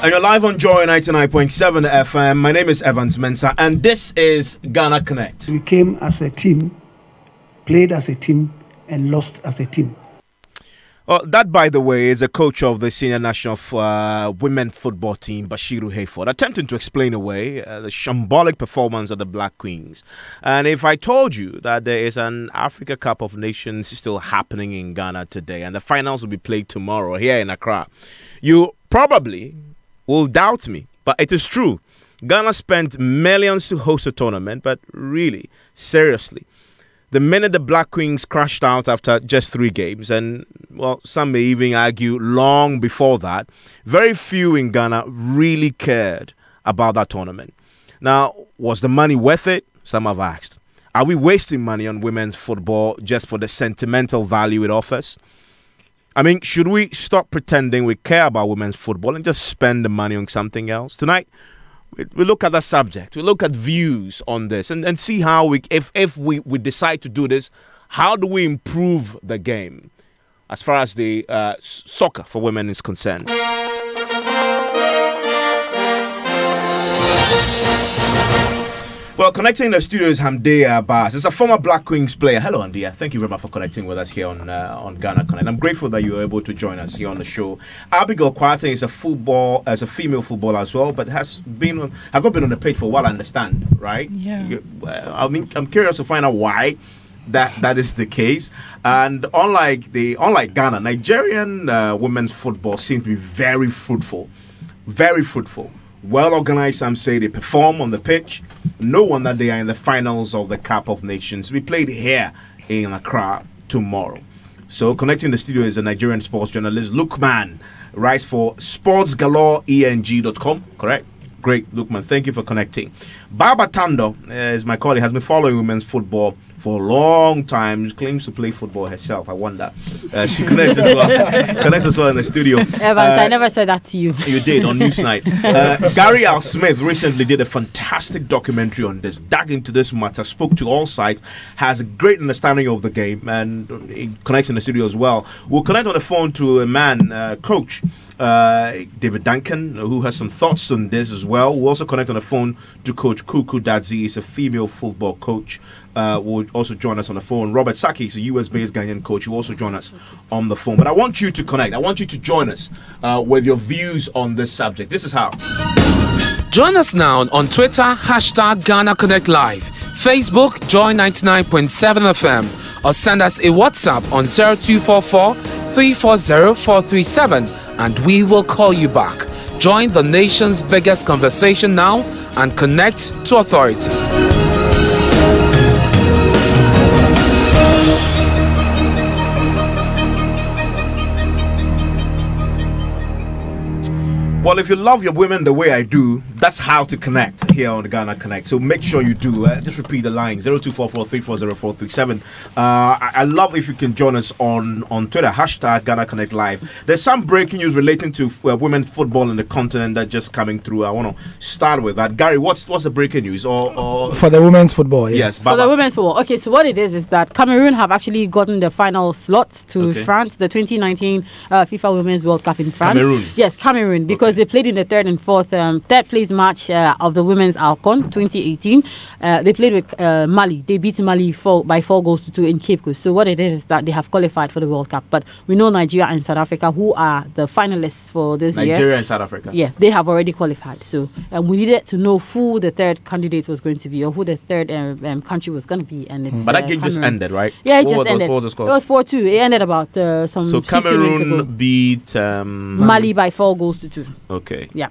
And you're live on Joy 99.7 FM. My name is Evans Mensah, and this is Ghana Connect. We came as a team, played as a team, and lost as a team. That, by the way, is a coach of the senior national women football team, Bashiru Hayford, attempting to explain away the shambolic performance of the Black Queens. And if I told you that there is an Africa Cup of Nations still happening in Ghana today, and the finals will be played tomorrow here in Accra, you probably will doubt me. But it is true. Ghana spent millions to host a tournament, but really, seriously, the minute the Black Queens crashed out after just 3 games, and, well, some may even argue long before that, very few in Ghana really cared about that tournament. Now, was the money worth it? Some have asked. Are we wasting money on women's football just for the sentimental value it offers? I mean, should we stop pretending we care about women's football and just spend the money on something else? Tonight, we look at the subject. We look at views on this and see how if we decide to do this, how do we improve the game as far as the soccer for women is concerned? Well, connecting the studio is Hamdea Abbas. It's a former Black Queens player. Hello, Hamdea. Thank you very much for connecting with us here on Ghana Connect. I'm grateful that you were able to join us here on the show. Abigail Kwarteng is a female footballer as well, but has not been on the page for a while, I understand, right? Yeah. I mean, I'm curious to find out why that is the case. And unlike Ghana, Nigerian women's football seems to be very fruitful. Very fruitful. Well organized, some say they perform on the pitch. No wonder they are in the finals of the Cup of Nations. We played here in Accra tomorrow. So connecting the studio is a Nigerian sports journalist, Lukman, writes for sportsgaloreeng.com, correct? Great, Lukman, thank you for connecting. Baba Tando is my colleague, has been following women's football for a long time. She claims to play football herself. I wonder. She connects as well in the studio. Evans, I never said that to you. You did on Newsnight. Gary Al Smith recently did a fantastic documentary on this, dug into this matter, spoke to all sides, has a great understanding of the game, and he connects in the studio as well. We'll connect on the phone to a man, coach David Duncan, who has some thoughts on this as well. We'll also connect on the phone to Coach Kuku Dadzi. He's a female football coach. Will also join us on the phone. Robert Saki is a US-based Ghanaian coach who will also join us on the phone. But I want you to connect. I want you to join us with your views on this subject. This is how. Join us now on Twitter, #Ghana Connect Live, Facebook, Joy 99.7 FM, or send us a WhatsApp on 0244 340 437, and we will call you back. Join the nation's biggest conversation now and connect to authority. Well, if you love your women the way I do, that's how to connect here on the Ghana Connect. So make sure you do. Just repeat the line, 0244 340 437. I love if you can join us on Twitter, #Ghana Connect Live. There's some breaking news relating to women football in the continent that just coming through. I want to start with that. Gary, what's the breaking news? Or for the women's football, yes. For the women's football. Okay, so what it is that Cameroon have actually gotten the final slots to France, the 2019 FIFA Women's World Cup in France. Cameroon. Yes, Cameroon, because they played in the third place match of the women's AFCON 2018. They played with Mali. They beat Mali by 4 goals to 2 in Cape Coast. So what it is that they have qualified for the World Cup. But we know Nigeria and South Africa, who are the finalists for this year. Nigeria and South Africa. Yeah, they have already qualified. So we needed to know who the third candidate was going to be, or who the third country was going to be. And it's but that game just ended, right? Yeah, it just ended. What was the score? It was 4-2. It ended about some 15 minutes ago. Cameroon beat Mali by 4 goals to 2. Okay. Yeah.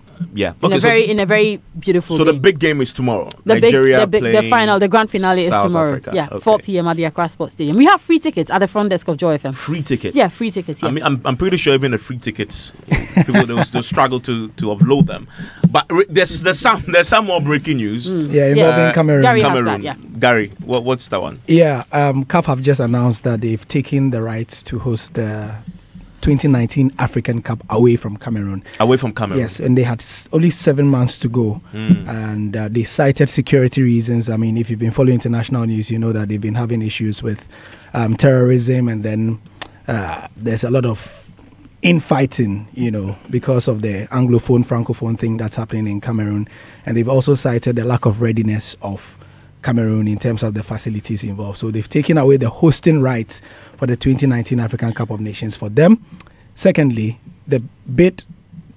Okay, in a very beautiful. So game. the big game is tomorrow. The Nigeria the final, the grand finale is South tomorrow. Africa. Yeah, Okay. 4 p.m. at the Accra Sports Stadium. We have free tickets at the front desk of Joy FM. Free tickets. Yeah, free tickets. Yeah. I mean, I'm pretty sure even the free tickets, people they'll struggle to offload them. But there's some more breaking news. Yeah, involving Cameroon. Gary has Cameroon. that, yeah. Gary, what's that one? Yeah, CAF have just announced that they've taken the rights to host the 2019 African Cup away from Cameroon. Away from Cameroon. Yes, and they had only 7 months to go. And they cited security reasons. I mean, if you've been following international news, you know that they've been having issues with terrorism, and then there's a lot of infighting, because of the Anglophone, Francophone thing that's happening in Cameroon. And they've also cited the lack of readiness of Cameroon in terms of the facilities involved. So they've taken away the hosting rights for the 2019 African Cup of Nations for them. Secondly, the bid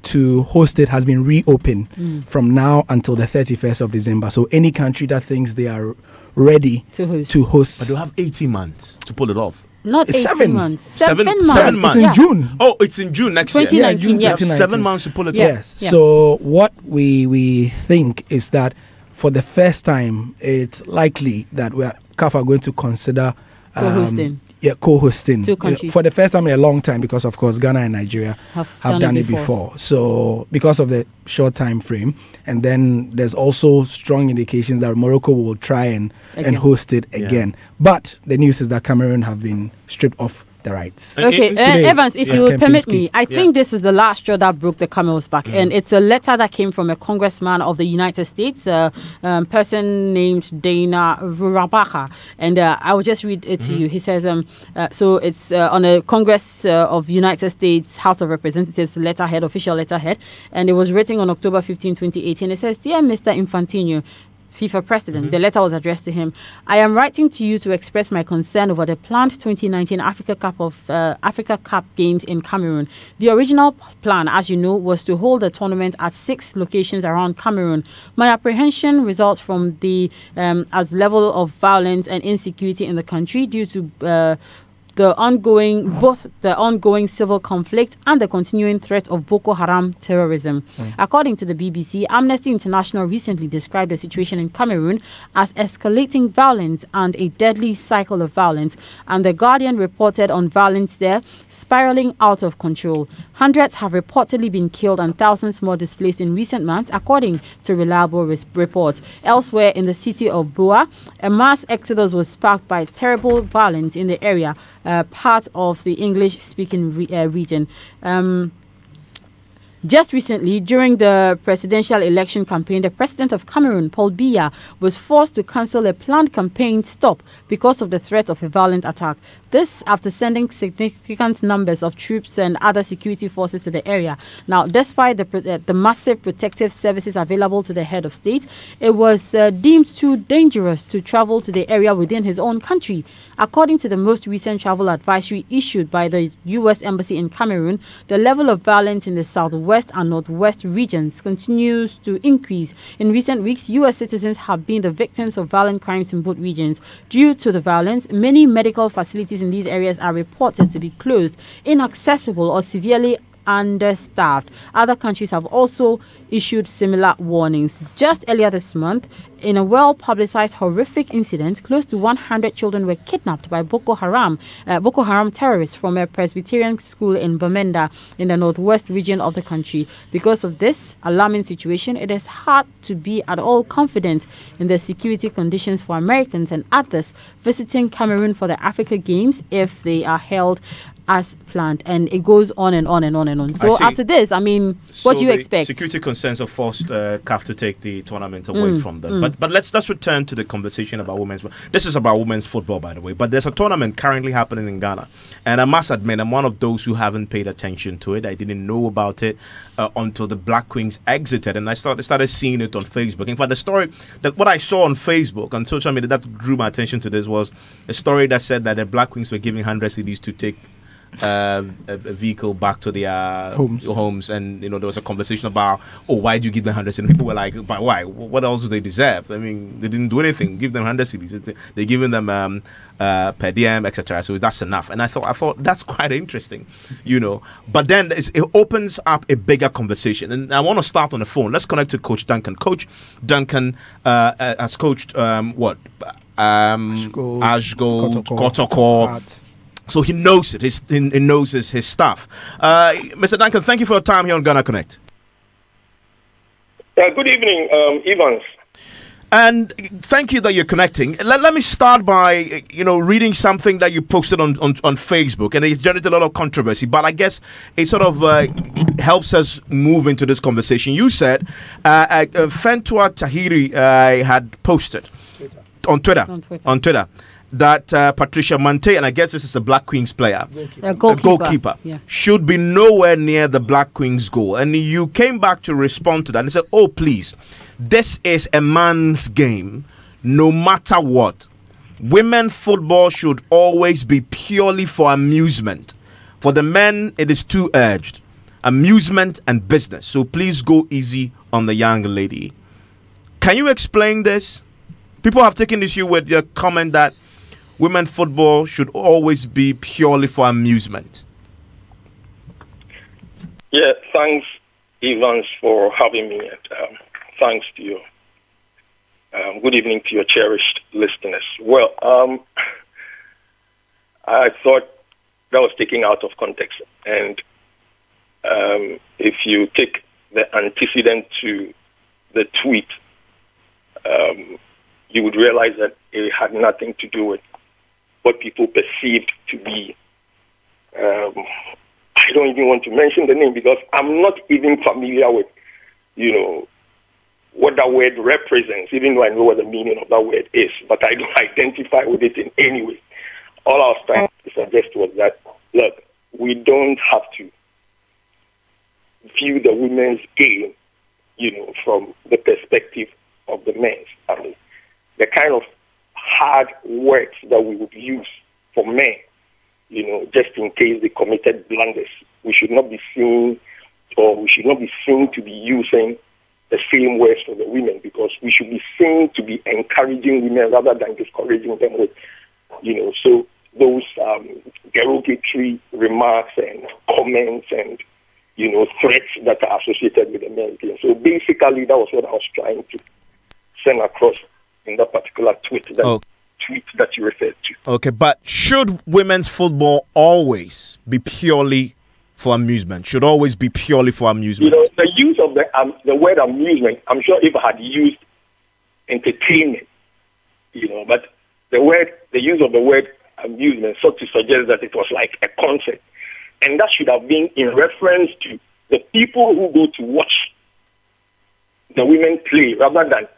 to host it has been reopened from now until the 31st of December. So any country that thinks they are ready to host. But they'll have 18 months to pull it off. Not 18 months. 7 months. 7 months. It's in June. Oh, it's in June next year. 2019, Yeah, yeah. June 7 months to pull it Yes. off. So what we think is that for the first time, it's likely that CAF are going to consider Co-hosting. Co-hosting. Two countries. For the first time in a long time, because of course Ghana and Nigeria have done it before. So because of the short time frame, and then there's also strong indications that Morocco will try and host it again. But the news is that Cameroon have been stripped off the rights. Okay, Today, Evans, if you will permit me, I Yeah. think this is the last straw that broke the camel's back. And it's a letter that came from a congressman of the United States, a person named Dana Rurabacha. And I will just read it to you. He says, so it's on a Congress of United States House of Representatives letterhead, official letterhead. And it was written on October 15, 2018. It says, "Dear Mr. Infantino, FIFA president." The letter was addressed to him. "I am writing to you to express my concern over the planned 2019 Africa Cup Games in Cameroon. The original plan, as you know, was to hold the tournament at 6 locations around Cameroon. My apprehension results from the as level of violence and insecurity in the country due to the ongoing civil conflict and the continuing threat of Boko Haram terrorism. According to the BBC, Amnesty International recently described the situation in Cameroon as escalating violence and a deadly cycle of violence, and The Guardian reported on violence there spiraling out of control. Hundreds have reportedly been killed and thousands more displaced in recent months, according to reliable reports. Elsewhere in the city of Bua, a mass exodus was sparked by terrible violence in the area, part of the English-speaking region. Just recently, during the presidential election campaign, the president of Cameroon, Paul Biya, was forced to cancel a planned campaign stop because of the threat of a violent attack. This after sending significant numbers of troops and other security forces to the area. Now, despite the massive protective services available to the head of state, it was deemed too dangerous to travel to the area within his own country. According to the most recent travel advisory issued by the U.S. Embassy in Cameroon, the level of violence in the southwest and northwest regions continues to increase. In recent weeks, U.S. citizens have been the victims of violent crimes in both regions. Due to the violence, many medical facilities in these areas are reported to be closed, inaccessible, or severely understaffed. Other countries have also issued similar warnings. Just earlier this month, in a well-publicized horrific incident, close to 100 children were kidnapped by Boko Haram terrorists from a Presbyterian school in Bamenda in the northwest region of the country. Because of this alarming situation, it is hard to be at all confident in the security conditions for Americans and others visiting Cameroon for the Africa Games if they are held as planned. And it goes on and on and on and on. So after this, I mean, what do you expect? Security concerns have forced CAF to take the tournament away from them. But let's return to the conversation about women's. This is about women's football, by the way. But there's a tournament currently happening in Ghana, and I must admit, I'm one of those who haven't paid attention to it. I didn't know about it until the Black Queens exited, and I started seeing it on Facebook. In fact, the story that what I saw on Facebook on social media that drew my attention to this was a story that said that the Black Queens were giving 100 cedis to take a vehicle back to their homes, and there was a conversation about, why do you give them 100 cedis? People were like, but why? What else do they deserve? I mean, they didn't do anything. Give them 100 cedis. They're giving them per diem, etc. So that's enough. And I thought that's quite interesting, But then it opens up a bigger conversation, and I want to start on the phone. Let's connect to Coach Duncan. Coach Duncan has coached Ashgo, Kotoko. So he knows it. He knows his stuff. Mr. Duncan, thank you for your time here on Ghana Connect. Good evening, Evans. And thank you that you're connecting. Let me start by, reading something that you posted on Facebook, and it's generated a lot of controversy, but I guess it sort of helps us move into this conversation. You said Fentua Tahiri had posted on Twitter. that Patricia Mante, and I guess this is a Black Queens player, A goalkeeper. Yeah. should be nowhere near the Black Queens goal. And you came back to respond to that and said, oh, please, this is a man's game, no matter what. Women football should always be purely for amusement. For the men, it is too urged. Amusement and business. So please go easy on the young lady. Can you explain this? People have taken issue with your comment that women football should always be purely for amusement. Yeah, thanks, Evans, for having me. And, thanks to you. Good evening to your cherished listeners. Well, I thought that was taken out of context. And if you take the antecedent to the tweet, you would realize that it had nothing to do with what people perceived to be. I don't even want to mention the name because I'm not even familiar with, what that word represents, even though I know what the meaning of that word is, but I don't identify with it in any way. All I was trying to suggest was that, look, we don't have to view the women's game, from the perspective of the men's. I mean, the kind of hard words that we would use for men, just in case they committed blunders, we should not be seen to be using the same words for the women, because we should be seen to be encouraging women rather than discouraging them with, so those derogatory remarks and comments and, threats that are associated with the men's game. So basically, that was what I was trying to send across in that particular tweet that you referred to. Okay, but should women's football always be purely for amusement? Should always be purely for amusement? The use of the word amusement, I'm sure if I had used entertainment, but the use of the word amusement sort of suggests that it was like a concert. And that should have been in reference to the people who go to watch the women play rather than,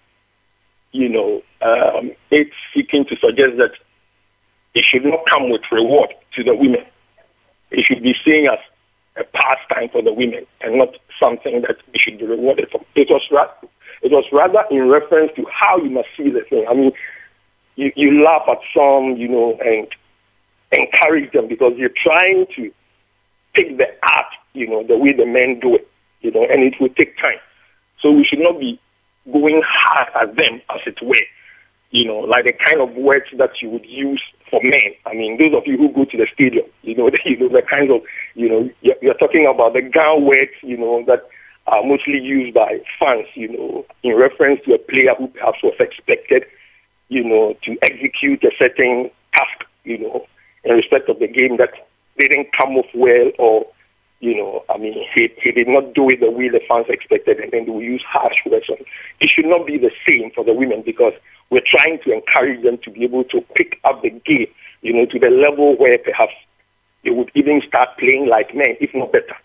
it's seeking to suggest that it should not come with reward to the women. It should be seen as a pastime for the women and not something that they should be rewarded for. It was rather in reference to how you must see the thing. I mean, you laugh at some, and encourage them because you're trying to take the art, the way the men do it, and it will take time. So we should not be going hard at them, as it were, like the kind of words that you would use for men. I mean, those of you who go to the stadium, the kinds of, you're talking about the gown words, that are mostly used by fans, in reference to a player who perhaps was expected, to execute a certain task, in respect of the game that didn't come off well, or, he did not do it the way the fans expected, and then they will use harsh words. It should not be the same for the women, because we're trying to encourage them to be able to pick up the game, to the level where perhaps they would even start playing like men, if not better.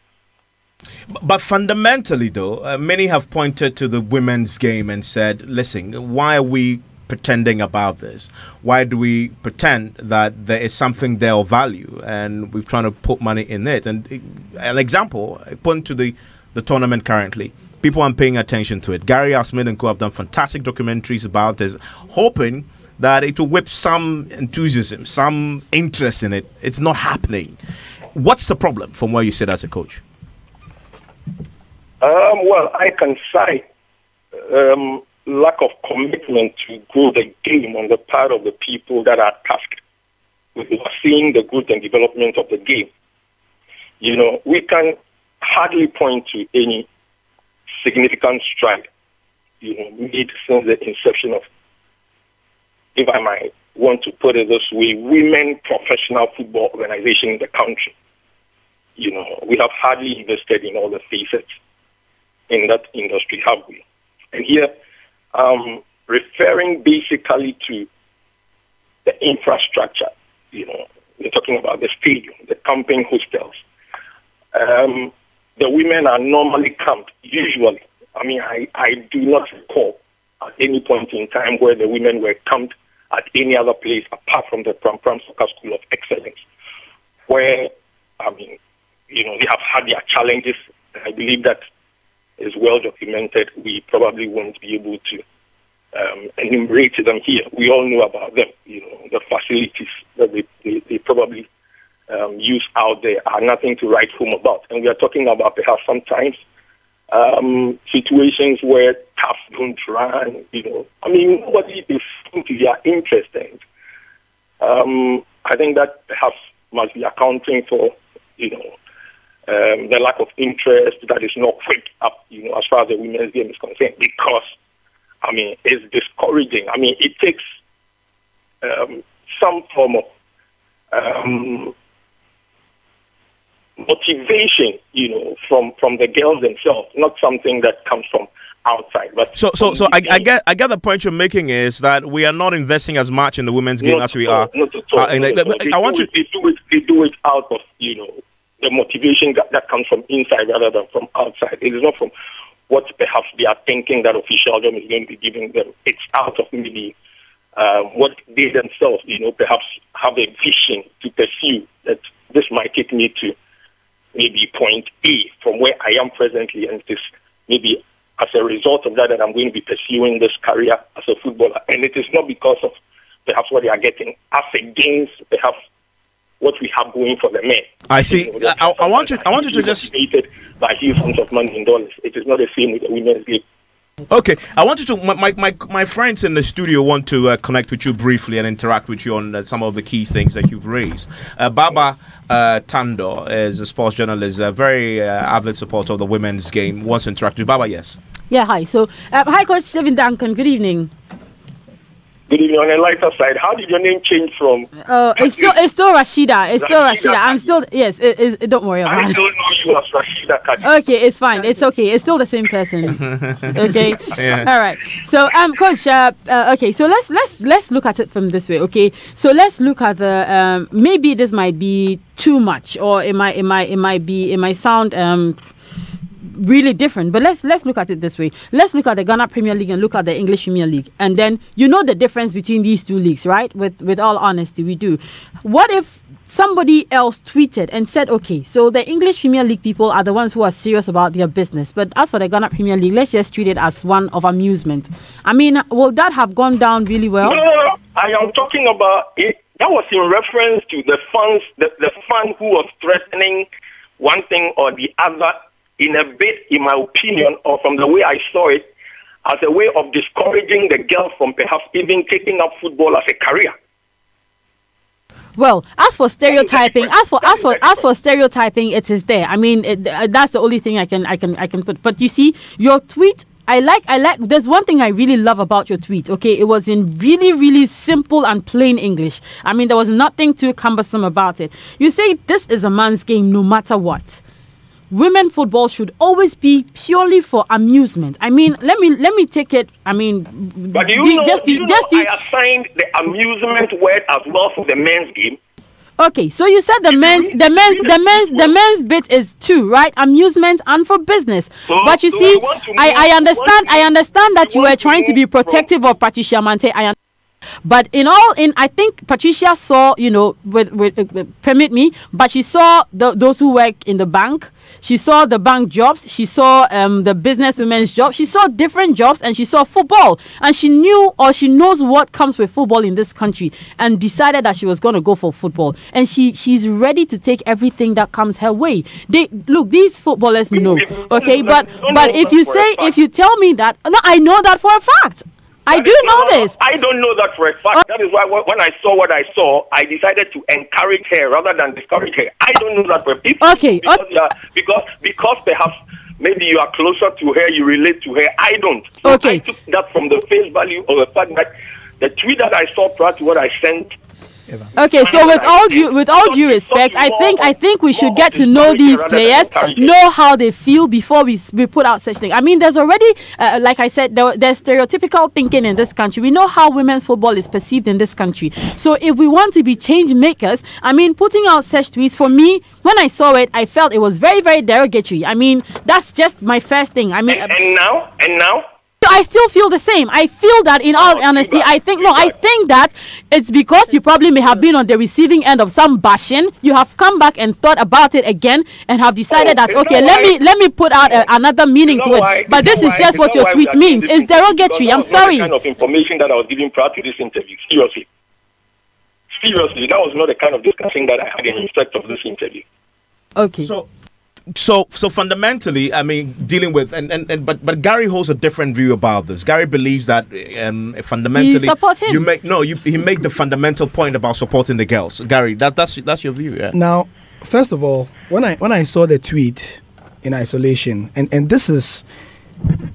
But fundamentally, though, many have pointed to the women's game and said, listen, why are we pretending about this? Why do we pretend that there is something there of value and we're trying to put money in it? And an example, I point to the tournament currently. People aren't paying attention to it. Gary Asmith and co have done fantastic documentaries about this, hoping that it will whip some enthusiasm, some interest in it. It's not happening. What's the problem from where you sit as a coach? Well, I can cite lack of commitment to grow the game on the part of the people that are tasked with seeing the growth and development of the game. We can hardly point to any significant stride, made since the inception of, if I might want to put it this way, women professional football organization in the country. We have hardly invested in all the facets in that industry, have we? And here, referring basically to the infrastructure, we're talking about the stadium, the camping hostels. The women are normally camped, usually. I mean, I do not recall at any point in time where the women were camped at any other place apart from the Pram Pram Soccer School of Excellence, where, I mean, they have had their challenges. I believe that is well documented. We probably won't be able to enumerate them here. We all know about them. The facilities that they probably use out there are nothing to write home about. And we are talking about perhaps sometimes situations where taps don't run. I mean, nobody is into their interest. And I think that perhaps must be accounting for, the lack of interest that is not quick up, as far as the women's game is concerned, because, I mean, it's discouraging. I mean, it takes some form of motivation, from the girls themselves, not something that comes from outside. But so I get the point you're making is that we are not investing as much in the women's game as we are. Not at all. They do it out of the motivation that comes from inside rather than from outside. It is not from what perhaps they are thinking that officialdom is going to be giving them. It's out of maybe what they themselves, perhaps have a vision to pursue, that this might take me to maybe point A from where I am presently, and this maybe as a result of that I'm going to be pursuing this career as a footballer. And it is not because of perhaps what they are getting as against perhaps what we have going for the men. I see. I want you to just by huge sums of money in dollars. It is not the same with the women's league. Okay, I want you to. My friends in the studio want to connect with you briefly and interact with you on some of the key things that you've raised. Baba Tando is a sports journalist, a very avid supporter of the women's game. Wants to interact with you. Baba, yes. Yeah, hi. So, hi, Coach Stephen Duncan. Good evening. Good evening. On a lighter side, how did your name change from? It's still Rashida. It's still Rashida. I'm still don't worry about it. I don't know you as Rashida Kadi. Okay, it's fine. It's okay. It's still the same person. Okay. Yeah. All right. So Coach. Okay. So let's look at it from this way. Okay. So let's look at the maybe this might be too much, or it might sound really different, but let's look at it this way. Let's look at the Ghana Premier League and look at the English Premier League, and then the difference between these two leagues, right? With all honesty, we do. What if somebody else tweeted and said, okay, so the English Premier League people are the ones who are serious about their business, but as for the Ghana Premier League, let's just treat it as one of amusement. I mean, will that have gone down really well? No, I am talking about it. That was in reference to the fans, the fan who was threatening one thing or the other, in a bit, in my opinion, or from the way I saw it, as a way of discouraging the girls from perhaps even taking up football as a career. Well, as for stereotyping, as for stereotyping, it is there. I mean, that's the only thing I can put. But you see, your tweet. I like. There's one thing I really love about your tweet. Okay, it was in really, really simple and plain English. I mean, there was nothing too cumbersome about it. You say this is a man's game, no matter what. Women football should always be purely for amusement. I mean, let me take it. I mean, but I assigned the amusement word as well for the men's game. Okay, so you said the men's bit is two, right? Amusement and for business. But you see, I understand that you were trying to be protective of Patricia Mante. But I think Patricia saw, permit me, but she saw those who work in the bank. She saw the bank jobs. She saw the business women's jobs. She saw different jobs, and she saw football. And she knows what comes with football in this country, and decided that she was going to go for football. And she's ready to take everything that comes her way. These footballers know, okay? But if you tell me that, no, I know that for a fact. I do know this. I don't know that for a fact. That is why when I saw what I saw, I decided to encourage her rather than discourage her. I don't know that for people. Okay. Because perhaps maybe you are closer to her, you relate to her. I don't. So okay. I took that from the face value of the fact that the tweet that I saw prior to what I sent. Okay, so with all due respect, I think we should get to know these players, know how they feel before we put out such thing. I mean, there's already, like I said, there's stereotypical thinking in this country. We know how women's football is perceived in this country. So if we want to be change makers, I mean, putting out such tweets, for me, when I saw it, I felt it was very, very derogatory. I mean, that's just my first thing. I mean, and now. still feel the same. I feel that, in all honesty, I think that it's because you probably may have been on the receiving end of some bashing. You have come back and thought about it again and have decided that, okay, let me put out another meaning to it. But this is just what your tweet means. It's derogatory. I'm sorry. That was not the kind of information that I was giving prior to this interview. Seriously, that was not the kind of discussion that I had in respect of this interview. Okay. So fundamentally, I mean, dealing with but Gary holds a different view about this. Gary believes that fundamentally, you support him. He made the fundamental point about supporting the girls. Gary, that's your view. Yeah. Now, first of all, when I saw the tweet in isolation, and this is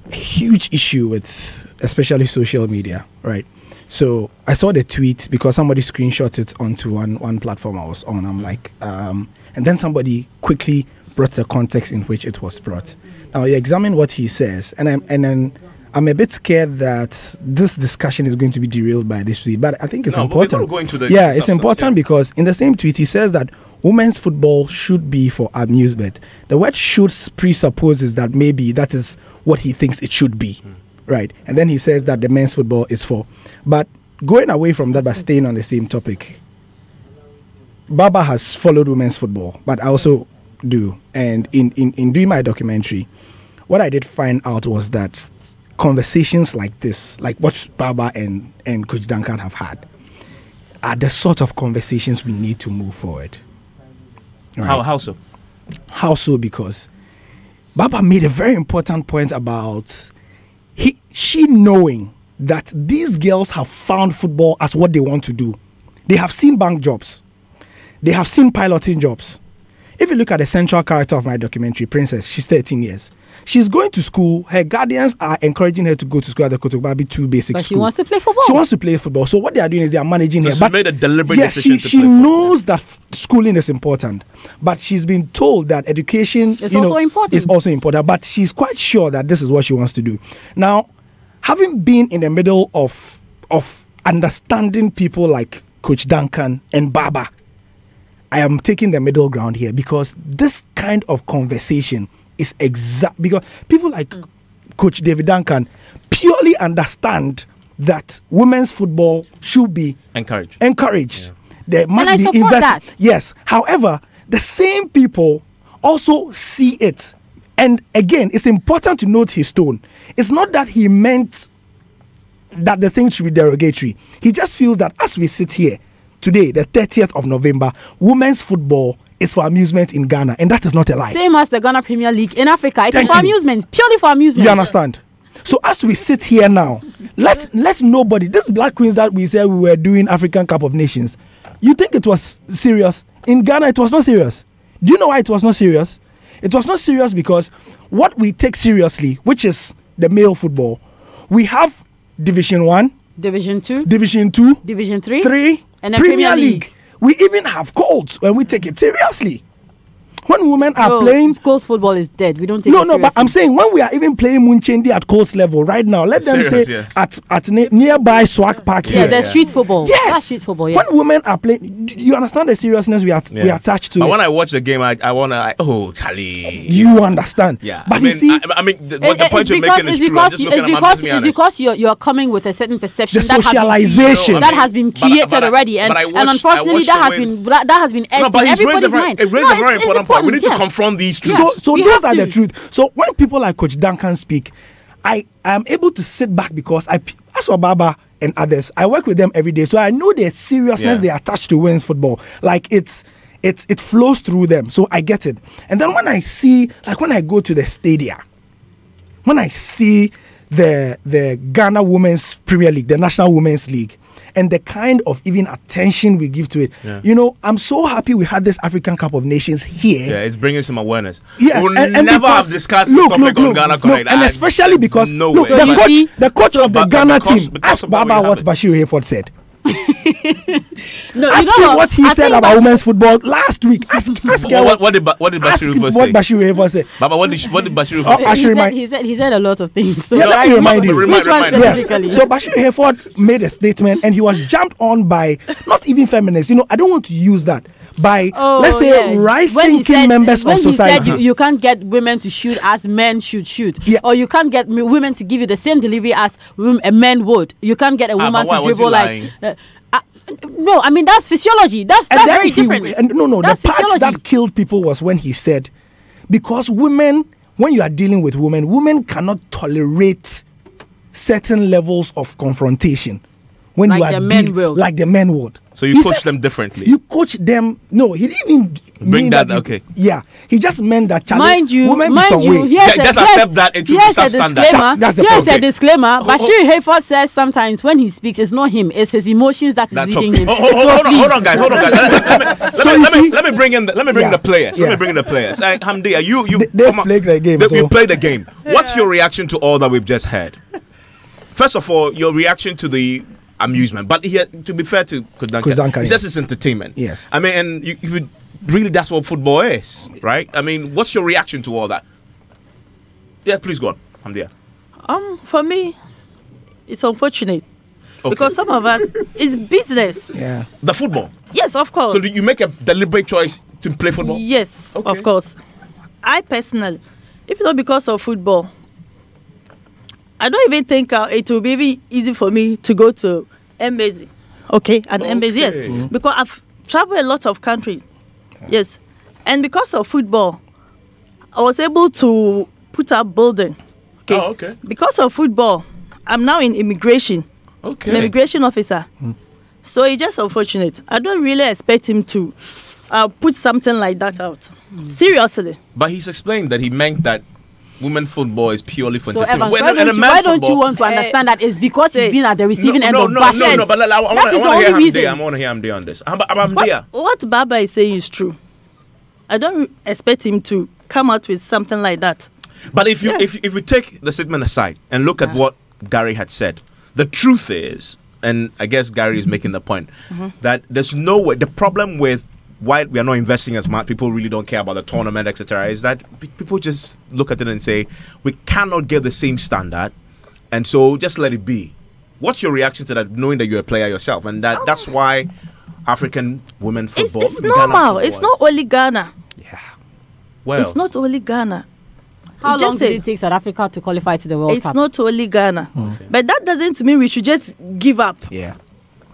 a huge issue with especially social media, right? So I saw the tweet because somebody screenshot it onto one platform I was on. I'm like, and then somebody quickly brought the context in which it was brought. Now you examine what he says, and I'm a bit scared that this discussion is going to be derailed by this tweet. But I think it's important. It's important because in the same tweet he says that women's football should be for amusement. The word "should" presupposes that maybe that is what he thinks it should be. Right, and then he says that the men's football is for. But going away from that, but staying on the same topic, Baba has followed women's football, but I also do. And in doing my documentary, what I did find out was that conversations like this, like what Baba and Coach Duncan have had, are the sort of conversations we need to move forward. Right? How so? How so? Because Baba made a very important point about she knowing that these girls have found football as what they want to do. They have seen bank jobs. They have seen piloting jobs. If you look at the central character of my documentary, Princess, she's 13 years. She's going to school. Her guardians are encouraging her to go to school at the Kotokbabi 2 basic but school. She wants to play football. She wants to play football. So what they are doing is they are managing her. She made a deliberate decision to she play knows that schooling is important. But she's been told that education is also important. But she's quite sure that this is what she wants to do. Now, having been in the middle of understanding people like Coach Duncan and Baba, I am taking the middle ground here because this kind of conversation is because people like Coach David Duncan purely understand that women's football should be encouraged. Yeah. There must be investment. Yes. However, the same people also see it. And again, it's important to note his tone. It's not that he meant that the thing should be derogatory. He just feels that as we sit here today, the 30th of November, women's football is for amusement in Ghana, and that is not a lie. Same as the Ghana Premier League in Africa. It is for amusement, purely for amusement. You understand? So as we sit here now, let nobody, this Black Queens that we said we were doing African Cup of Nations, you think it was serious? In Ghana, it was not serious. Do you know why it was not serious? It was not serious because what we take seriously, which is the male football, we have Division 1, Division 2, Division 2, Division 3, and Premier League. We even have Colts when we take it seriously. When women are playing... Colts football is dead. We don't take it seriously. No, but I'm saying when we are even playing Munchendi at Colts level right now, let them say at nearby Swag Park here. Yeah, there's street football. Yes. That's street football, yeah. When women are playing... You understand the seriousness we attach to it? But when I watch the game, I want to... Oh, Charlie. You understand. Yeah. But you see... the point you're making is true. It's because you're coming with a certain perception. The socialization. That has been created already. And unfortunately, that has been etched in everybody's mind. It raised a very important point. We need to confront these truths. So those are the truth. So when people like Coach Duncan speak, I am able to sit back because as for Baba and others, I work with them every day. So I know the seriousness they attach to women's football. Like it flows through them. So I get it. And then when I see, like when I go to the stadia, when I see the Ghana Women's Premier League, the National Women's League, and the kind of even attention we give to it. You know, I'm so happy we had this African Cup of Nations here. Yeah, it's bringing some awareness. Yeah, we'll never have discussed this topic on Ghana Connect. And especially because the coach of the Ghana team asked Baba what Bashir Hayford said. Ask him what he said about women's football last week. Ask what did Bashir Hayford say? Baba, what did Bashir Hayford say? He said a lot of things. So let me remind you. Which one specifically? Yes. So Bashir Hayford made a statement and he was jumped on by not even feminists. You know, I don't want to use that. by let's say right-thinking members of society. When he said you can't get women to shoot as men should shoot, or you can't get women to give you the same delivery as a man would. You can't get a woman to dribble like. No, I mean that's physiology. That's very different. The part that killed people was when he said, because women, when you are dealing with women cannot tolerate certain levels of confrontation. When like you are like the men would. So you coach them differently. You coach them. No, he didn't even bring that. Okay. Yeah, he just meant that. Mind you, women just accept that it should be substandard. That's a disclaimer. Bashir Hayford says sometimes when he speaks, it's not him; it's his emotions that is leading him. Hold on, guys. Let me bring in the players. Let me bring in the players. Hamdi, they played the game. You played the game. What's your reaction to all that we've just heard? First of all, your reaction to the amusement, but to be fair to Duncan, he says it's entertainment. Yes, I mean, and really that's what football is, right? I mean, what's your reaction to all that? Yeah, please go on. I'm there. For me, it's unfortunate because some of us it's business. Yeah, the football. Yes, of course. So do you make a deliberate choice to play football? Yes, of course. I personally, if not because of football, I don't even think it will be even easy for me to go to embassy. Embassy, yes. Because I've traveled a lot of countries. Yes. And because of football, I was able to put up building. Because of football, I'm now in immigration. An immigration officer. So it's just unfortunate. I don't really expect him to put something like that out. Seriously. But he's explained that he meant that women football is purely for entertainment. Why don't you want to understand that it's because he's been at the receiving end of bashing? No, but I want to hear Hamdi on this. What Baba is saying is true. I don't expect him to come out with something like that. But if you take the statement aside and look at what Gary had said, the truth is, and I guess Gary is making the point, that there's no way. The problem with why we are not investing as much, people really don't care about the tournament, etc., is that people just look at it and say, we cannot get the same standard, and so just let it be. What's your reaction to that, knowing that you're a player yourself? And that's why African women football... It's normal. It's not only Ghana. Yeah. Well... It's not only Ghana. How long did it take South Africa to qualify to the World Cup? It's not only Ghana. But that doesn't mean we should just give up. Yeah.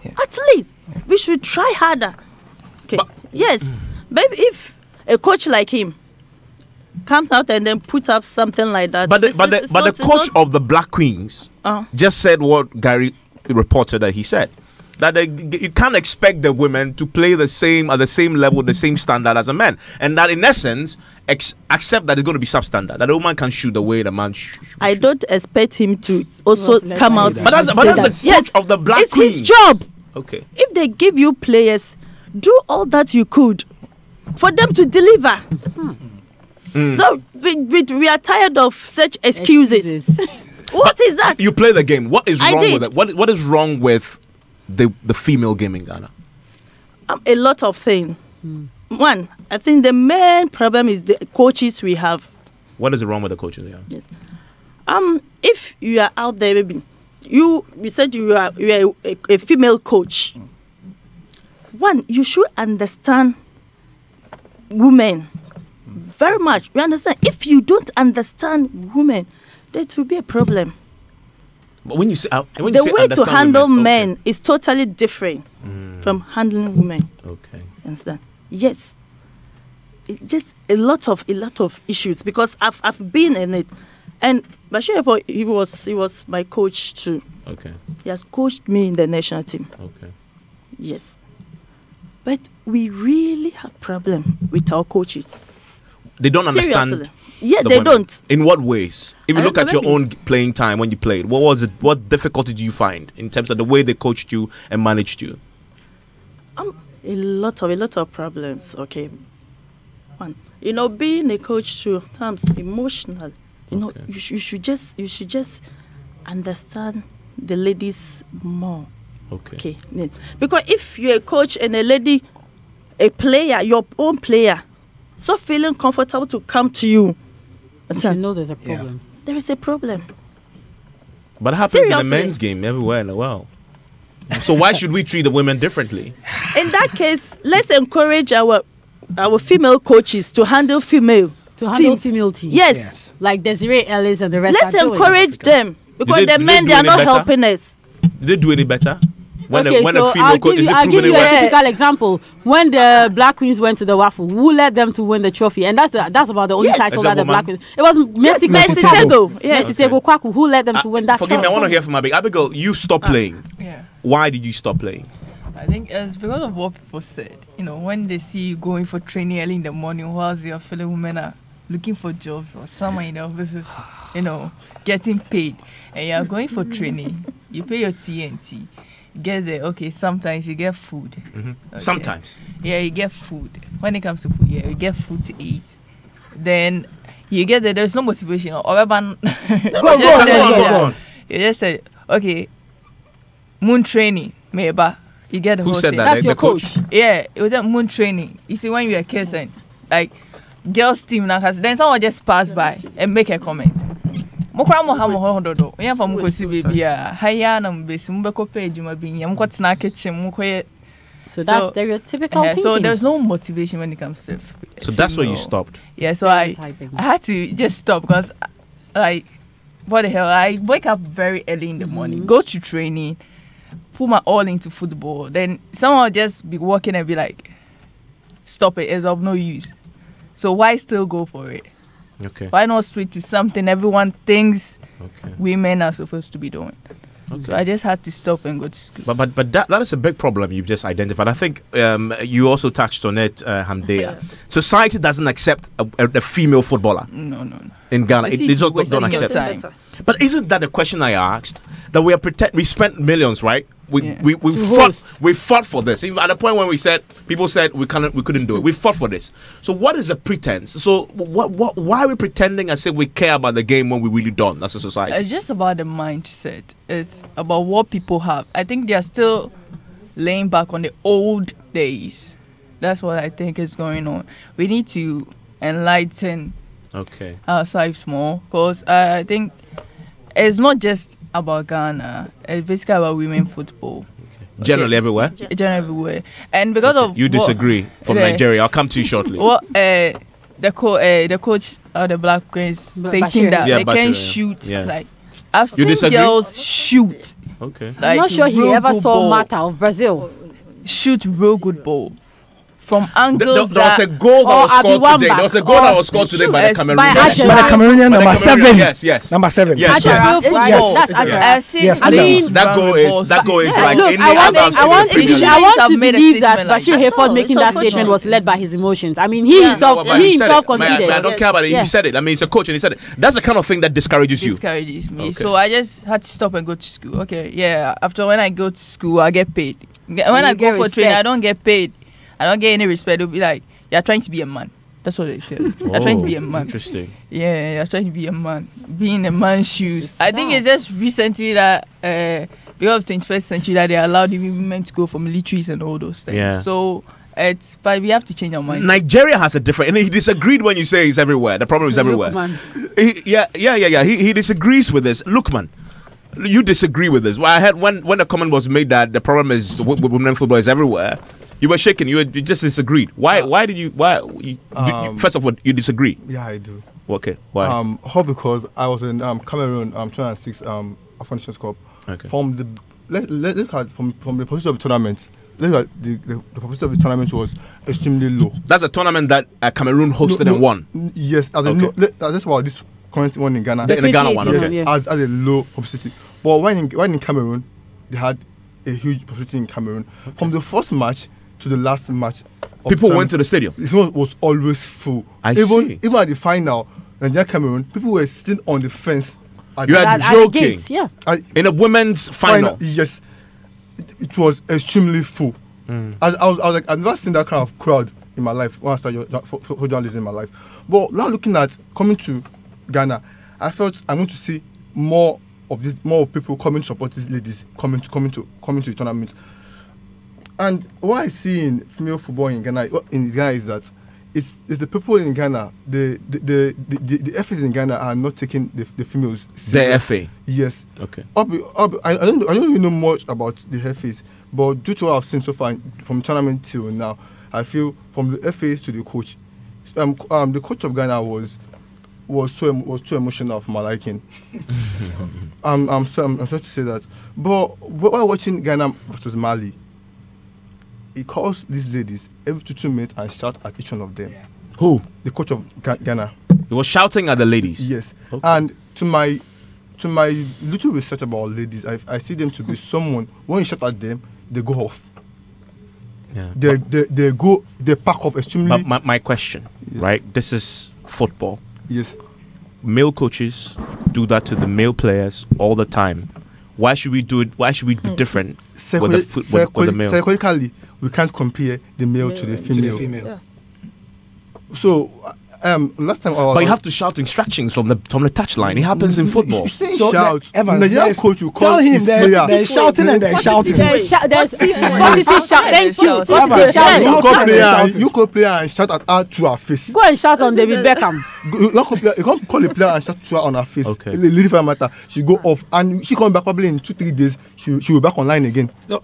At least, we should try harder. Yes, but if a coach like him comes out and then puts up something like that, but the coach of the Black Queens just said what Gary reported that he said, that you can't expect the women to play at the same level, the same standard as a man, and that in essence accept that it's going to be substandard, that a woman can shoot the way the man shoot. I don't expect him to also come out. But that's the coach of the Black Queens. It's his job. Okay. If they give you players, do all that you could for them to deliver. So we are tired of such excuses. What is that? You play the game. What is wrong with it? What is wrong with the female game in Ghana? A lot of things. One, I think the main problem is the coaches we have. What is wrong with the coaches? Yeah. Yes. If you are out there, maybe you said you are a female coach. One, you should understand women very much. You understand? If you don't understand women, that will be a problem. But when you say the way to handle men is totally different from handling women. Okay. Understand? Yes. It's just a lot of issues because I've been in it, and Bashir, he was my coach too. Okay. He has coached me in the national team. Okay. Yes. But we really have problem with our coaches. They don't understand. Yeah, they don't. In what ways? If you look at your own playing time when you played, what was it? What difficulty do you find in terms of the way they coached you and managed you? A lot of problems. Okay. One, being a coach too, times emotional. You should just understand the ladies more. Okay. Because if you're a coach and a player, your own player, so feeling comfortable to come to you, you know there's a problem. Yeah. There is a problem. But it happens in the men's game everywhere in the world. So why should we treat the women differently? In that case, let's encourage our female coaches to handle female teams. Yes. Like Desiree Ellis and the rest. Let's encourage them, because the men, they are not helping us. Did they do any better? When Okay, a female coach, is it I'll give proven you it a works? typical example. When the Black Queens went to the Waffle, who led them to win the trophy? And that's about the only title Is that that the Black woman? Queens. It was Mercy Tego. Yes. Mercy Tego Kwaku, who led them to win that Forgive trophy. me, I want to hear from Abigail. Abigail, you stopped playing. Yeah. Why did you stop playing? I think it's because of what people said. When they see you going for training early in the morning, whilst your fellow women are looking for jobs, or someone in the office is, getting paid, and you are going for training, you pay your TNT. Get there, okay, sometimes you get food. Mm-hmm. Okay. Sometimes. Yeah, you get food. When it comes to food, you get food to eat. Then you get there, there's no motivation. Go on. You just said, okay, moon training, maybe. You get the Who whole said thing. that? That's your coach. Yeah, it was at moon training. You see, when you were kids and like girls team, then someone just pass by and make a comment. So that's stereotypical thinking. So there's no motivation when it comes to So that's why you stopped. Yeah, so I Stereotyping. had to just stop, because like, what the hell, I wake up very early in the morning, go to training, put my all into football, then someone will just be walking and be like, stop it, it's of no use. So why still go for it? Okay. Why not switch to something everyone thinks Okay. women are supposed to be doing? So I just had to stop and go to school. But that is a big problem you've just identified. I think you also touched on it, Hamdea. Society doesn't accept a female footballer No. in Ghana. They see They it's don't wasting your accept. time. But isn't that the question I asked? That we spent millions, right? We host. fought for this. Even at the point when people said we couldn't do it. We fought for this. So what is the pretense? So why are we pretending as if we care about the game when we really don't as a society? It's just about the mindset. It's about what people have. I think they are still laying back on the old days. That's what I think is going on. We need to enlighten Okay. ourselves more, because I think it's not just about Ghana. It's basically about women football. Generally everywhere. Generally everywhere. And because of You disagree from Yeah. Nigeria. I'll come to you shortly. what the coach of the Black Queens stating Bashir. that Yeah, they Bashir, can yeah. shoot. Yeah. Like, I've You seen disagree? girls shoot. Okay. I'm not sure he real ever good saw ball. Mata of Brazil. Shoot real good ball from There angles was a that goal that was Abi scored Wamba. today. There was a goal that was scored today by the Yes, Cameroon. by Yes. Ajara. But the Cameroonian By the number Cameroonian, 7. Yes. Number 7. Yes. Ajara. yes. Real Yes. football. That's Ajara. I've seen Yes, girls That goal run is balls. that goal is Yeah, like look, any I want other it Premier should League. I want have to made a believe that statement like Bashir that. Hayford making that unfortunate. statement was led by his emotions. I mean, he Yeah. himself But he said it. conceded. I don't care about it. Yeah. He said it. I mean, he's a coach and he said it. That's the kind of thing that discourages you. Discourages me. Okay. So I just had to stop and go to school. Okay, yeah. After when I go to school, I get paid. When I get go for training, I respect. don't get paid. I don't get any respect. They'll be like, "You're trying to be a man." That's what they tell you. You're trying to be a man. Interesting. Yeah, you're trying to be a man. Be in a man's shoes. It's I think sad. it's just recently that because of 21st century that they allowed the women to go for militaries and all those things. Yeah. So but we have to change our minds. Nigeria has a different, and he disagreed when you say it's everywhere. The problem is everywhere. Lukman. He disagrees with this. Look, man, you disagree with this. Well, I heard when the comment was made that the problem is with women football is everywhere. You were shaking. You just disagreed. Why? First of all, you disagree. Yeah, I do. Okay. Why? How because I was in Cameroon 2006 African Nations Cup. Okay. From the let's look at from the position of the tournament. Look at the position of the tournament was extremely low. That's a tournament that Cameroon hosted and won. Yes, as Okay. that's about this current one in Ghana. In the Ghana one, 2018 okay. yeah. As a low publicity. But when in Cameroon, they had a huge publicity in Cameroon. From the first match to the last match, of People the went to the stadium. It was always full. I even see. Even at the final, Nigeria Cameroon, people were sitting on the fence. At You the- had At the joking. gates, yeah. at- In a women's final. Yes, it was extremely full. I was like, I've never seen that kind of crowd in my life when I started for journalism in my life. But now looking at coming to Ghana, I felt I want to see more of people coming to support these ladies coming to the tournament. And what I see in female football in Ghana is that it's the people in Ghana, the FAs in Ghana are not taking the females serious. The FA? Yes. Okay. I don't really know much about the FAs, but due to what I've seen so far from tournament till now, I feel from the FAs to the coach, the coach of Ghana was too emotional for my liking. I'm sorry to say that, but while watching Ghana versus Mali, he calls these ladies every 2 minutes and shout at each one of them. Yeah. Who? The coach of Ghana. He was shouting at the ladies. Yes. Okay. And to my little research about ladies, I see them to be someone, when you shout at them, they go off. Yeah. They pack off extremely. But my question, yes, right? This is football. Yes. Male coaches do that to the male players all the time. Why should we do it? Why should we be different with the male? Psychologically, we can't compare the male to the female. Yeah. So, last time, but you have to shout instructions from the touchline. It happens in football. So shout. Evans, the coach will call tell him there's shouting and there's shouting. There's positive shout. Thank you. Positive shout. You go player and shout at her to her face. Go and shout on David Beckham. You can't call a player and shout to her on her face. Okay. Leave her matter. She go off and she come back probably in 2-3 days. She will be back online again. No,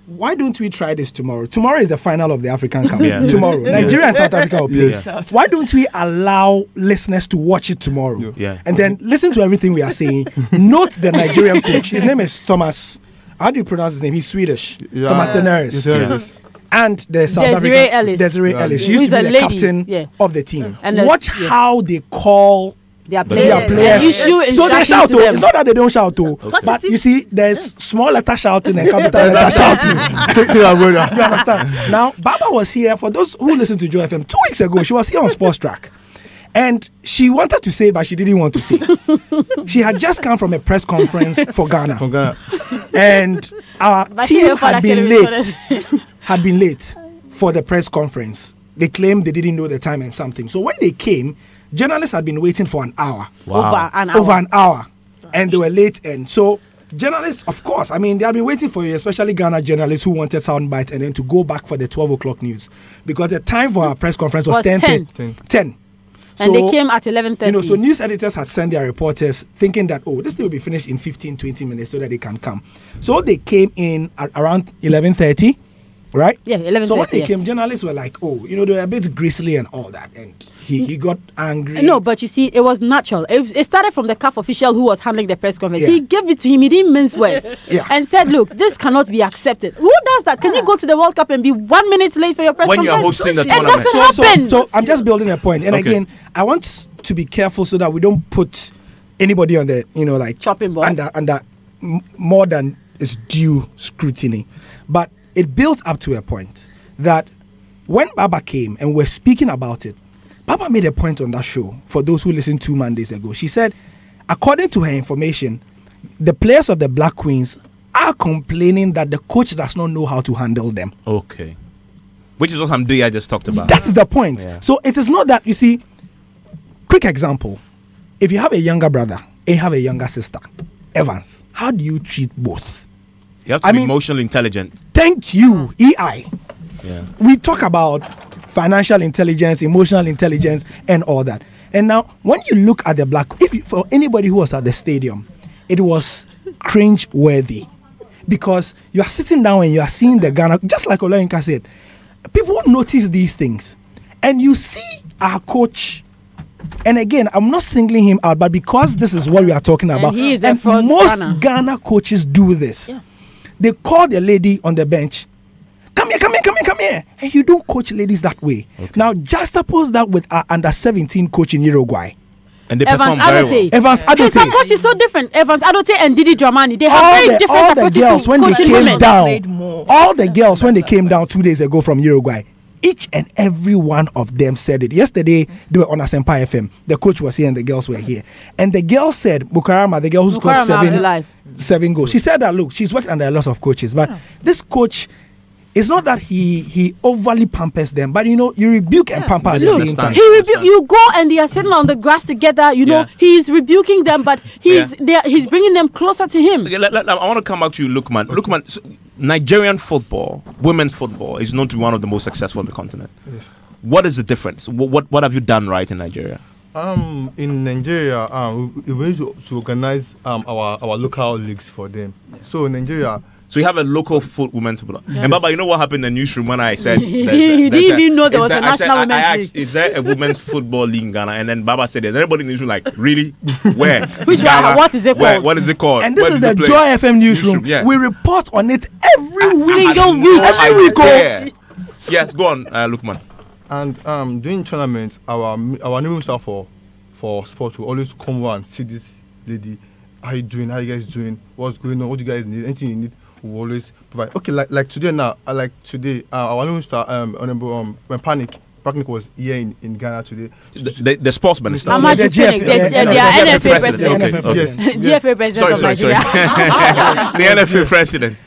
why don't we try this tomorrow? Tomorrow is the final of the African Cup. Yeah. Tomorrow, Nigeria and South Africa will play. Yeah. Why don't we allow listeners to watch it tomorrow? Yeah. And then listen to everything we are saying. Note the Nigerian coach. His name is Thomas. How do you pronounce his name? He's Swedish. Yeah. Thomas Daenerys. Yeah. And the South Desiree African Desiree Ellis. She Who used is to be a the lady. captain of the team. And watch how they call their players. Issue So they shout. to them. It's not that they don't shout. But you see, there's small letter shouting and capital letter shouting. You understand? Now, Baba was here. For those who listen to Joe FM, 2 weeks ago, she was here on Sports Track. And she wanted to say it, but she didn't want to say it. She had just come from a press conference for Ghana. And our team had been late for the press conference. They claimed they didn't know the time and something. So when they came, journalists had been waiting for an hour. Wow. Over an hour. And they were late. And so journalists, of course, I mean, they have been waiting for you, especially Ghana journalists who wanted sound bites and then to go back for the 12 o'clock news. Because the time for our press conference was 10. And they came at 11:30. So news editors had sent their reporters thinking that, this thing will be finished in 15-20 minutes so that they can come. So they came in at around 11:30, right? Yeah, 11:30. So when they came, journalists were like, they were a bit grisly and all that. And he got angry. No, but you see, it was natural. It started from the CAF official who was handling the press conference. Yeah. He gave it to him. He didn't mince words. And said, look, this cannot be accepted. Who does that? Can you go to the World Cup and be 1 minute late for your press when conference? you're hosting the it tournament? doesn't happen. So I'm just building a point. And again, I want to be careful so that we don't put anybody on the, chopping board under more than is due scrutiny. But it built up to a point that when Baba came and we're speaking about it, Baba made a point on that show for those who listened 2 Mondays ago. She said, according to her information, the players of the Black Queens are complaining that the coach does not know how to handle them. Okay. Which is what I just talked about. That's the point. Yeah. So it is not that, you see, quick example. If you have a younger brother and you have a younger sister, Evans, how do you treat both? You have to be emotionally intelligent. Thank you, EI. Yeah. We talk about financial intelligence, emotional intelligence, and all that. And now, when you look at the for anybody who was at the stadium, it was cringe-worthy. Because you are sitting down and you are seeing the Ghana, just like Olayinka said, people notice these things. And you see our coach, and again, I'm not singling him out, but because this is what we are talking about, and most Ghana coaches do this. Yeah. They call the lady on the bench, come here. And you don't coach ladies that way. Okay. Now, juxtapose that with our under-17 coach in Uruguay. And they perform very well. Evans Adote. His approach is so different. Evans Adote and Didi Dramani, they have very different approaches girls, when they came women. down, all the girls, when they came down 2 days ago from Uruguay, each and every one of them said it. Yesterday, they were on Asempa FM. The coach was here and the girls were here. And the girl said, Bukarama, the girl who scored 7 goals, she said that, look, she's worked under a lot of coaches, but this coach, it's not that he overly pampers them, but you rebuke and pamper at the same time. You go and they are sitting on the grass together. He's rebuking them, but he's bringing them closer to him. Okay, I want to come back to you, Lukman. Lukman, Nigerian football, women's football, is known to be one of the most successful on the continent. Yes. What is the difference? What have you done right in Nigeria? In Nigeria, we need to organize our local leagues for them. So in Nigeria. So you have a local women's football. Yes. And Baba, you know what happened in the newsroom when I said you didn't even know there was a national women's league. Is there a women's football league in Ghana? And then Baba said, "Is everybody in the newsroom like really? Where? Which one? What is it called? What is it called?" And this is the Joy FM newsroom. Yeah. We report on it every week. Every week. Yes, go on, Lukman. And during tournaments, our new minister for sports will always come over and see this lady. How you doing? How you guys doing? What's going on? What do you guys need? Anything you need, we will always provide. Okay, like today now. Our new minister, when Panic was here in Ghana today. The sports minister. The NFA president. GFA president of Nigeria. The NFA president.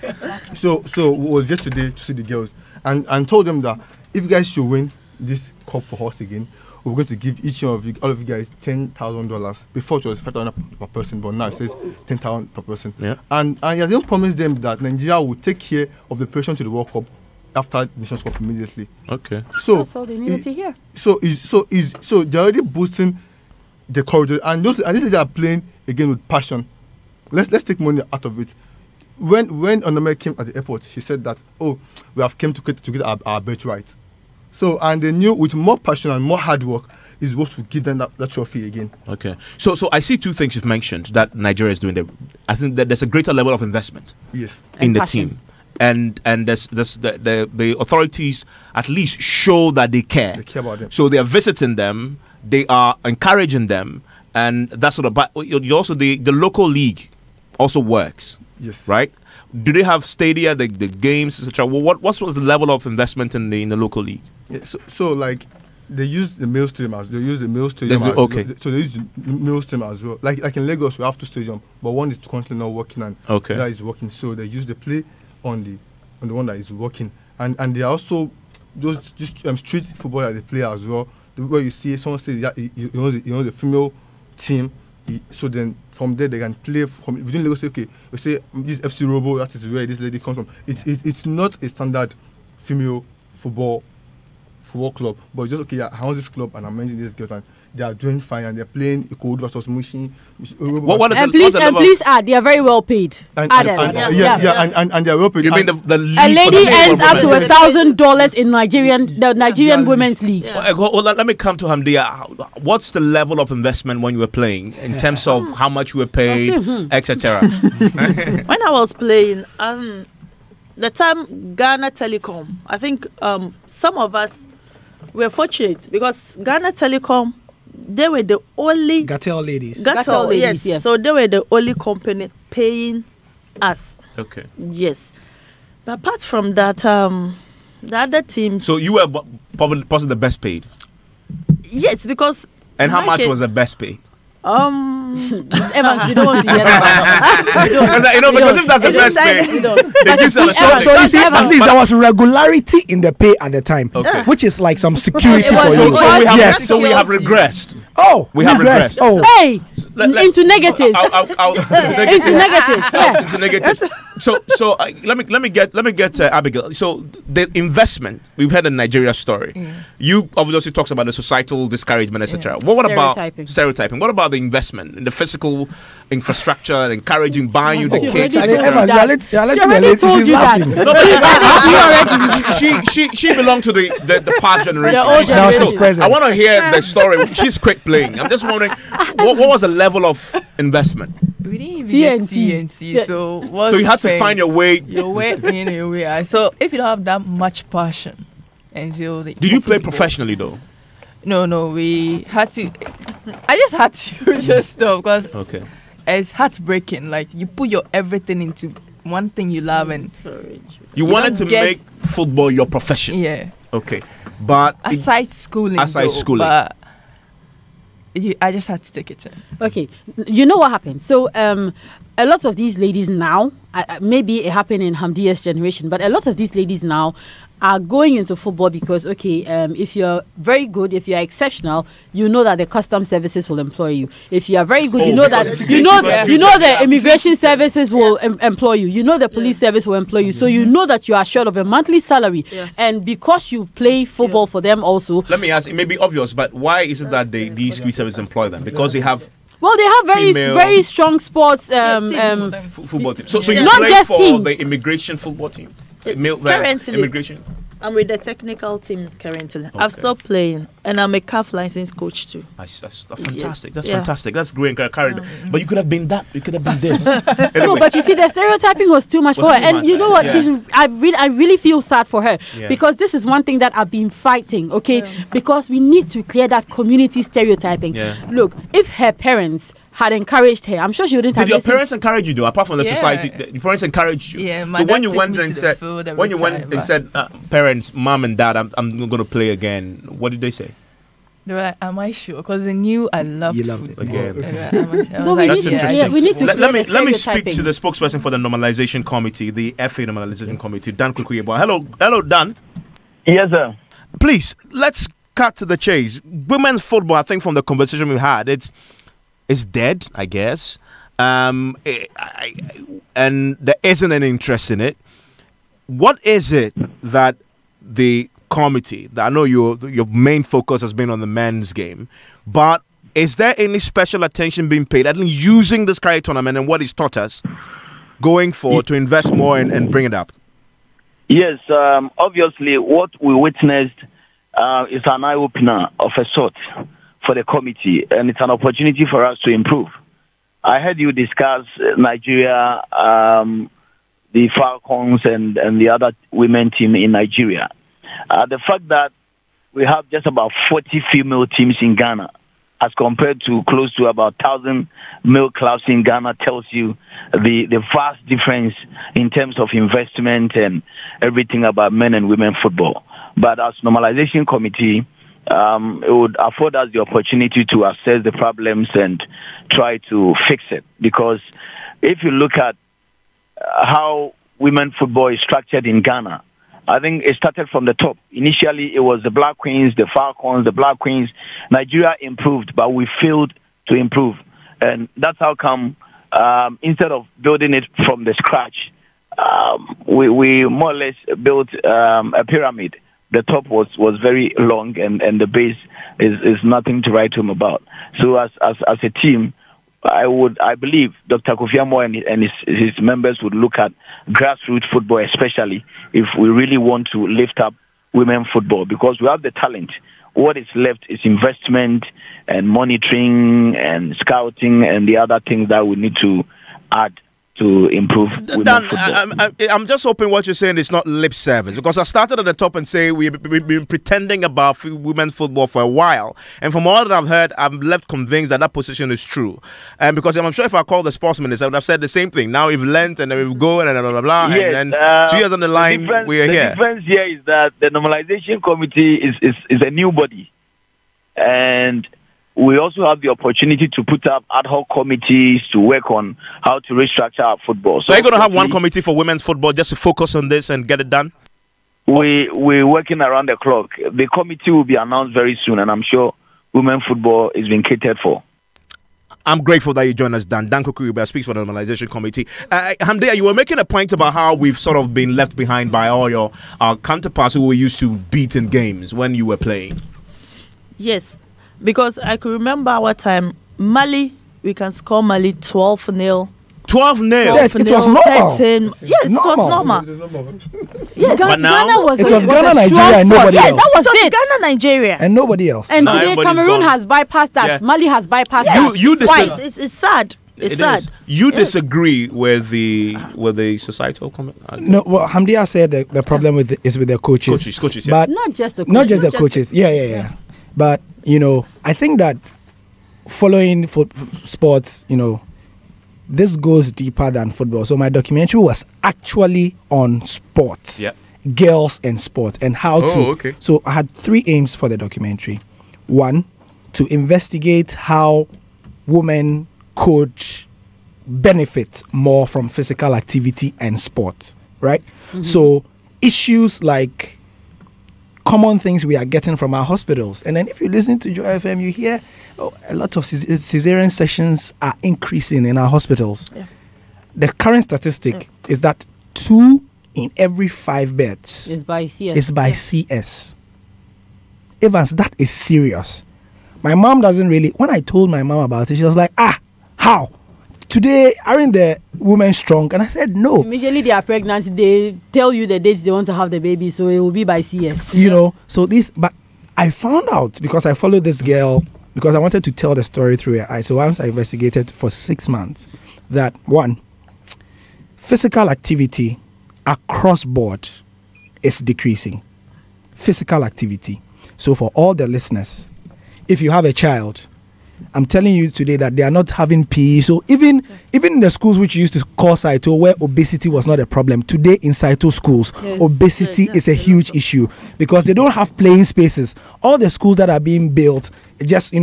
So it was yesterday to see the girls and told them that if you guys should win this cup for us again, we're going to give each one of you, all of you guys, $10,000. Before it was $5,000 per person, but now it says $10,000 per person. Yeah. And he has even promised them that Nigeria will take care of the preparation to the World Cup after the Nations Cup immediately. Okay. So that's all they needed to hear. So they're already boosting the corridor, and this is they are playing again with passion. Let's take money out of it. When Onome came at the airport, she said that we have come to get our birthright. So, and they knew with more passion and more hard work is what will give them that trophy again. Okay. So I see two things you've mentioned that Nigeria is doing there. I think that there's a greater level of investment. Yes. In the team. And there's the authorities at least show that they care. They care about them. So they are visiting them, they are encouraging them, and that's sort of. But you also the local league also works. Yes. Right. Do they have stadia, the games, etc.? What was the level of investment in the local league? Yeah, so like they use the male stadium as they use the male stadium. Okay. So they use the male stadium as well. Like in Lagos, we have 2 stadiums, but one is currently not working and that is working. So they use the play on the one that is working, and they are also those street football that they play as well. Where you see someone say you know the female team. So then from there they can play from within Lagos. Okay, we say this FC Robo, that is where this lady comes from. It's not a standard female football club, but just okay. I want this club and I'm managing this girls and they are doing fine and they're playing Code versus Mushin. Please add, they are very well paid. And they are well paid. You mean the league? A lady earns up to $1,000 in the Nigerian Women's League. Yeah. Let me come to Hamdia. What's the level of investment when you were playing in terms of how much you were paid, etc.? When I was playing, the time Ghana Telecom, I think some of us were fortunate because Ghana Telecom, they were the only Gatel ladies. Gatel ladies, yes. So they were the only company paying us. Okay. Yes. But apart from that, the other teams. So you were possibly the best paid. Yes, because. And how much was the best paid? Evans, we don't want to hear that. Because if that's the best pay, so you see, at least there was regularity in the pay at the time, which is like some security for you. So we have regressed. We have regressed. Hey, into negatives. Into negatives. So let me get Abigail. So the investment we've had a Nigeria story. You obviously talks about the societal discouragement, etc. What about stereotyping? What about the investment in the physical infrastructure, encouraging, buying you the kits? She belonged to the past generation. I want to hear the story. She's quick playing. I'm just wondering what was the level of investment? We didn't even get TNT, so you had to find your way in, your way out. So if you don't have that much passion, did you play professionally though? No, we had to. I just had to just stop because it's heartbreaking. Like you put your everything into one thing you love and you wanted to make football your profession. Yeah. Okay, but aside schooling. But I just had to take it in. Okay, you know what happened? So a lot of these ladies now maybe it happened in Hamdia's generation, but a lot of these ladies now are going into football because, if you're very good, if you're exceptional, you know that the custom services will employ you. If you are very good, you know that the immigration services will employ you. You know the police service will employ you. So you know that you are short of a monthly salary. Yeah. And because you play football for them also. Let me ask, it may be obvious, but why is it that these three services employ them? Because they have... Well, they have very strong sports football team. So you not play just for teams. the immigration football team? Currently, immigration. I'm with the technical team currently. Okay. I've stopped playing, and I'm a CAF licensed coach too. That's fantastic. Yes. That's fantastic. That's great. But you could have been that. You could have been this. Anyway. No, but you see, the stereotyping was too much for her. And you know what? Yeah. I really feel sad for her because this is one thing that I've been fighting. Okay, because we need to clear that community stereotyping. Yeah. Look, if her parents had encouraged her, I'm sure she wouldn't have. Did your parents encourage you though? Apart from the society, your parents encouraged you. Yeah, so when you went and said, parents, mom and dad, I'm going to play again. What did they say? They were like, am I sure? Because they knew I loved football. Again. So we need to. Let me speak to the spokesperson for the normalization committee, the FA normalization committee, Dan Kukuyebo. Hello, Dan. Yes, sir. Please, let's cut to the chase. Women's football, I think from the conversation we've had, it's dead, I guess. And there isn't any interest in it. What is it that the committee, I know your main focus has been on the men's game, but is there any special attention being paid, at least using this Carrick tournament and what it's taught us going forward to invest more and bring it up? Yes, obviously what we witnessed is an eye-opener of a sort for the committee, and it's an opportunity for us to improve. I heard you discuss Nigeria, the Falcons, and the other women team in Nigeria. The fact that we have just about 40 female teams in Ghana as compared to close to about 1,000 male clubs in Ghana tells you the vast difference in terms of investment and everything about men and women football. But as normalization committee, it would afford us the opportunity to assess the problems and try to fix it. Because if you look at how women football is structured in Ghana, I think it started from the top. Initially, it was the Black Queens, the Falcons, the Black Queens. Nigeria improved, but we failed to improve. And that's how come, instead of building it from the scratch, we more or less built a pyramid. The top was very long, and the base is nothing to write home about. So as a team, I believe Dr. Kofi Amoah and his members would look at grassroots football, especially if we really want to lift up women football, because we have the talent. What is left is investment and monitoring and scouting and the other things that we need to add to improve women football. I'm just hoping what you're saying is not lip service, because I started at the top and say we've been pretending about women's football for a while, and from all that I've heard, I'm left convinced that position is true. And because I'm sure if I call the sports minister, I would have said the same thing. Now we've learned and then we've gone and blah blah blah. Yes, and then 2 years on the line, we are here. The difference here is that the normalization committee is a new body, and we also have the opportunity to put up ad hoc committees to work on how to restructure our football. So you're going to have one committee for women's football just to focus on this and get it done? We're working around the clock. The committee will be announced very soon, and I'm sure women's football is being catered for. I'm grateful that you joined us, Dan. Dan Kukuyebo speaks for the Normalization Committee. Hamdia, you were making a point about how we've sort of been left behind by all our counterparts who were used to beat in games when you were playing. Yes. Because I could remember our time, Mali, we can score Mali 12-0. 12-0? Yes, it was normal. 13. Yes, it was normal. Yes, but now it was Ghana, Nigeria, and nobody else. Yes, that was it. Ghana, Nigeria, and nobody else. And today Cameroon has bypassed us. Yeah. Mali has bypassed us. It's sad. It's sad. You disagree with the societal comment? No, well, Hamdia said the problem is with the coaches. Coaches, yeah. But not just the coaches. Not just the coaches. Yeah. But, I think that following sports, this goes deeper than football. So my documentary was actually on sports, girls and sports, and how to. Okay. So I had 3 aims for the documentary. 1, to investigate how women coach benefit more from physical activity and sport, right? So issues like common things we are getting from our hospitals. And then if you listen to Joy FM, you hear a lot of cesarean sessions are increasing in our hospitals. Yeah. The current statistic is that 2 in every 5 beds It's by CS. is by CS. Evans, that is serious. My mom doesn't really, when I told my mom about it, she was like, how? Today, aren't the women strong? And I said, no. Immediately they are pregnant, they tell you the dates they want to have the baby, so it will be by CS. You know, so this, but I found out because I followed this girl because I wanted to tell the story through her eyes. So once I investigated for 6 months, that one, physical activity across board is decreasing. Physical activity. So for all the listeners, if you have a child, I'm telling you today that they are not having PE. So even in the schools which you used to call Saito, where obesity was not a problem, today in Saito schools, obesity is a huge issue because they don't have playing spaces. All the schools that are being built, just,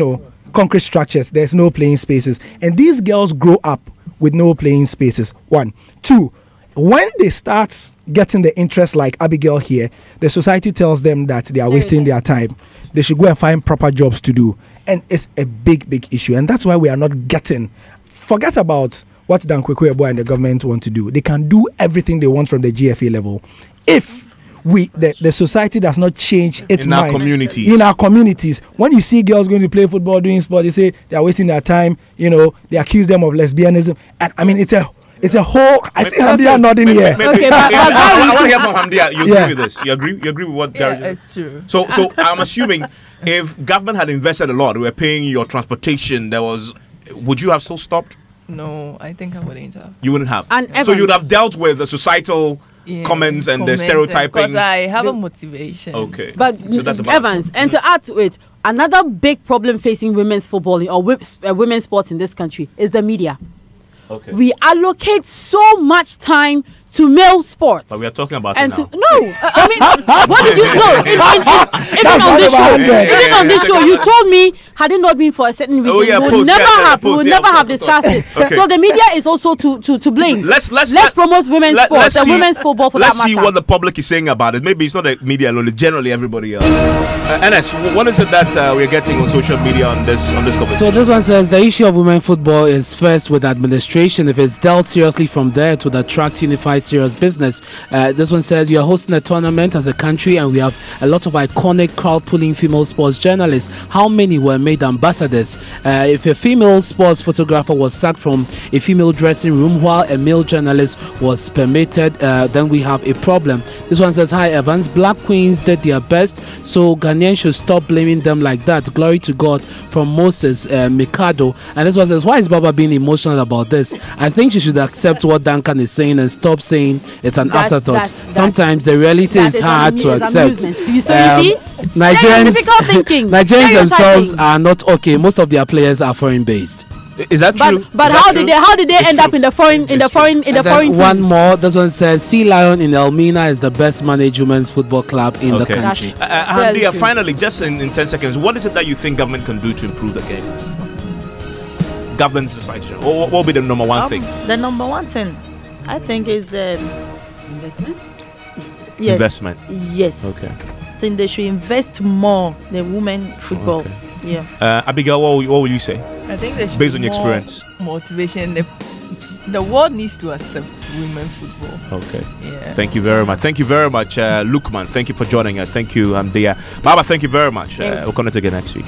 concrete structures, there's no playing spaces. And these girls grow up with no playing spaces. 1. 2, when they start getting the interest like Abigail here, the society tells them that they are wasting their time. They should go and find proper jobs to do. And it's a big issue. And that's why we are not getting... Forget about what Dan Kweku and the government want to do. They can do everything they want from the GFA level. If the society does not change its mind... In our communities. When you see girls going to play football, doing sport, they say they are wasting their time. They accuse them of lesbianism. And I mean, it's a whole... I see Hamdia nodding here. I want to hear from Hamdia. You agree with this? You agree with what Gary... Yeah, it's true. So I'm assuming if government had invested a lot, we were paying your transportation, would you have still stopped? No, I think I wouldn't have. You wouldn't have? And so you would have dealt with the societal comments and the stereotyping? Because I have a motivation. Okay. But so that's Evans, and to add to it, another big problem facing women's football or women's sports in this country is the media. Okay. We allocate so much time to male sports. But we are talking about and it now. I mean, what did you know? Even on this show, you told me had it not been for a certain reason, we would never have discussed this. Okay. So the media is also to blame. Let's promote women's sports and women's football for that matter. Let's see what the public is saying about it. Maybe it's not the media alone; it's generally everybody else. NS, what is it that we're getting on social media on this topic? So this one says the issue of women football is first with administration. If it's dealt seriously from there, it would attract unified serious business. This one says you are hosting a tournament as a country and we have a lot of iconic crowd-pulling female sports journalists. How many were made ambassadors? If a female sports photographer was sacked from a female dressing room while a male journalist was permitted, then we have a problem. This one says, hi Evans, Black Queens did their best, so Ghanaians should stop blaming them like that. Glory to God, from Moses Mikado. And this one says, why is Baba being emotional about this? I think she should accept what Duncan is saying and stop saying it's an afterthought. Sometimes the reality is hard to accept. You see? Nigerians themselves are not okay. Most of their players are foreign based. Is that true? But how did they end up in the foreign teams? One more. This one says Sea Lion in Elmina is the best managed women's football club in the country. Hamdia, finally, just in 10 seconds, what is it that you think government can do to improve the game? Government society. What will be the number one thing? The number one thing, I think, is the investment. Yes. Investment. Yes. Okay. I think they should invest more in women football. Okay. Yeah. Abigail, what will you say? I think there should based be on your experience. Motivation. The world needs to accept women football. Okay. Yeah. Thank you very much. Thank you very much, Lukman. Thank you for joining us. Thank you, Hamdia. Baba, thank you very much. We'll connect again next week.